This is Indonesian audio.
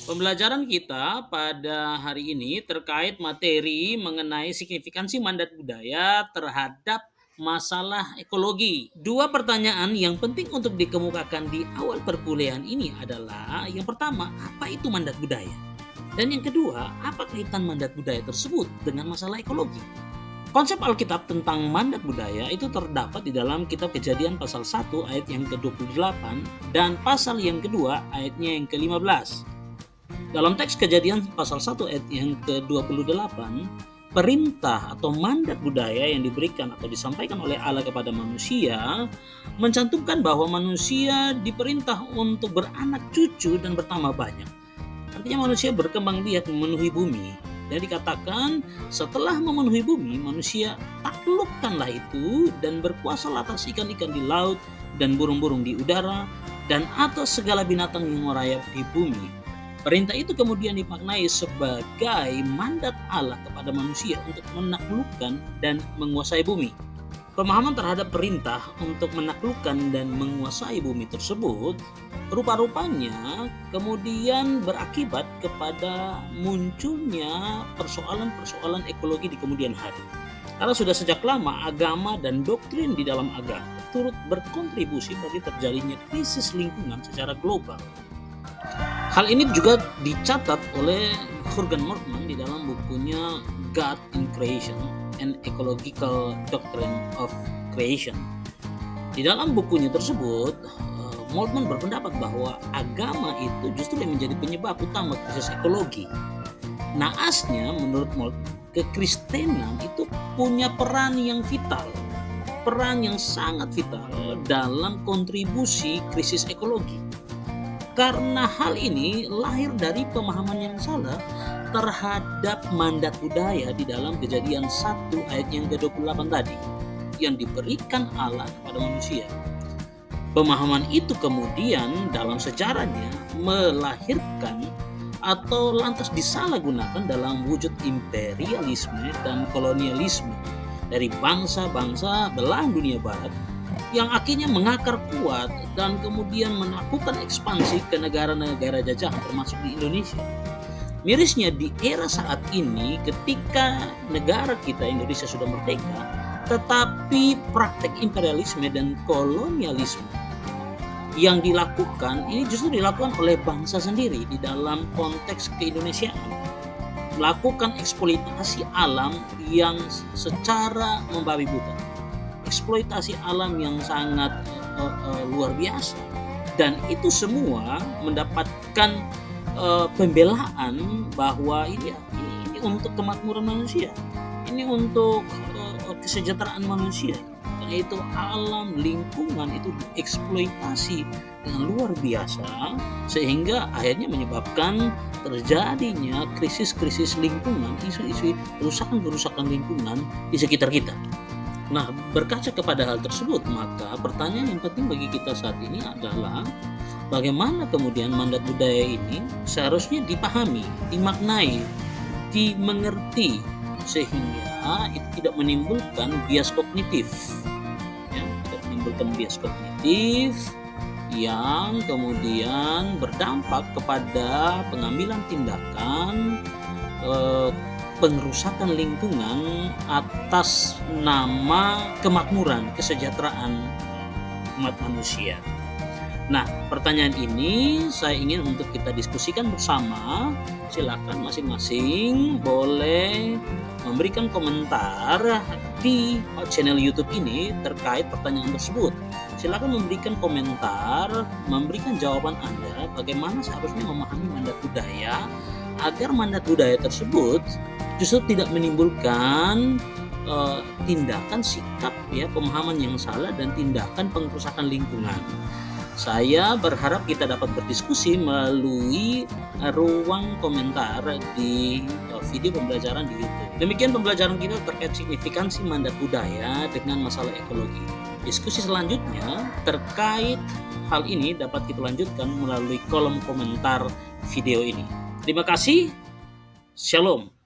Pembelajaran kita pada hari ini terkait materi mengenai signifikansi mandat budaya terhadap masalah ekologi. Dua pertanyaan yang penting untuk dikemukakan di awal perkuliahan ini adalah yang pertama, apa itu mandat budaya? Dan yang kedua, apa kaitan mandat budaya tersebut dengan masalah ekologi? Konsep Alkitab tentang mandat budaya itu terdapat di dalam kitab Kejadian pasal 1 ayat yang ke-28 dan pasal yang kedua ayatnya yang ke-15. Dalam teks Kejadian pasal 1 ayat yang ke-28, perintah atau mandat budaya yang diberikan atau disampaikan oleh Allah kepada manusia mencantumkan bahwa manusia diperintah untuk beranak cucu dan bertambah banyak. Artinya manusia berkembang biak memenuhi bumi. Dan dikatakan setelah memenuhi bumi, manusia taklukkanlah itu dan berkuasa atas ikan-ikan di laut dan burung-burung di udara dan atas segala binatang yang merayap di bumi. Perintah itu kemudian dimaknai sebagai mandat Allah kepada manusia untuk menaklukkan dan menguasai bumi. Pemahaman terhadap perintah untuk menaklukkan dan menguasai bumi tersebut rupa-rupanya kemudian berakibat kepada munculnya persoalan-persoalan ekologi di kemudian hari. Karena sudah sejak lama agama dan doktrin di dalam agama turut berkontribusi bagi terjadinya krisis lingkungan secara global. Hal ini juga dicatat oleh Jurgen Moltmann di dalam bukunya God in Creation and Ecological Doctrine of Creation. Di dalam bukunya tersebut, Moltmann berpendapat bahwa agama itu justru yang menjadi penyebab utama krisis ekologi. Naasnya, menurut Moltmann, kekristenan itu punya peran yang vital, peran yang sangat vital dalam kontribusi krisis ekologi. Karena hal ini lahir dari pemahaman yang salah terhadap mandat budaya di dalam Kejadian 1 ayat yang ke-28 tadi yang diberikan Allah kepada manusia. Pemahaman itu kemudian dalam sejarahnya melahirkan atau lantas disalahgunakan dalam wujud imperialisme dan kolonialisme dari bangsa-bangsa belahan dunia barat yang akhirnya mengakar kuat dan kemudian melakukan ekspansi ke negara-negara jajahan termasuk di Indonesia. Mirisnya di era saat ini ketika negara kita Indonesia sudah merdeka, tetapi praktek imperialisme dan kolonialisme yang dilakukan ini justru dilakukan oleh bangsa sendiri di dalam konteks keindonesiaan. Melakukan eksploitasi alam yang secara membabi buta. Eksploitasi alam yang sangat luar biasa. Dan itu semua mendapatkan pembelaan bahwa ini untuk kemakmuran manusia, ini untuk kesejahteraan manusia. Karena itu alam lingkungan itu dieksploitasi dengan luar biasa sehingga akhirnya menyebabkan terjadinya krisis-krisis lingkungan, isu-isu kerusakan lingkungan di sekitar kita. Nah, berkaca kepada hal tersebut, maka pertanyaan yang penting bagi kita saat ini adalah bagaimana kemudian mandat budaya ini seharusnya dipahami, dimaknai, dimengerti sehingga itu tidak menimbulkan bias kognitif, ya, tidak menimbulkan bias kognitif yang kemudian berdampak kepada pengambilan tindakan pengerusakan lingkungan atas nama kemakmuran, kesejahteraan umat manusia. Nah, pertanyaan ini saya ingin untuk kita diskusikan bersama. Silakan masing-masing boleh memberikan komentar di channel YouTube ini terkait pertanyaan tersebut. Silakan memberikan komentar, memberikan jawaban Anda bagaimana seharusnya memahami mandat budaya agar mandat budaya tersebut justru tidak menimbulkan tindakan sikap ya pemahaman yang salah dan tindakan pengerusakan lingkungan. Saya berharap kita dapat berdiskusi melalui ruang komentar di video pembelajaran di YouTube. Demikian pembelajaran kita terkait signifikansi mandat budaya dengan masalah ekologi. Diskusi selanjutnya terkait hal ini dapat kita lanjutkan melalui kolom komentar video ini. Terima kasih. Shalom.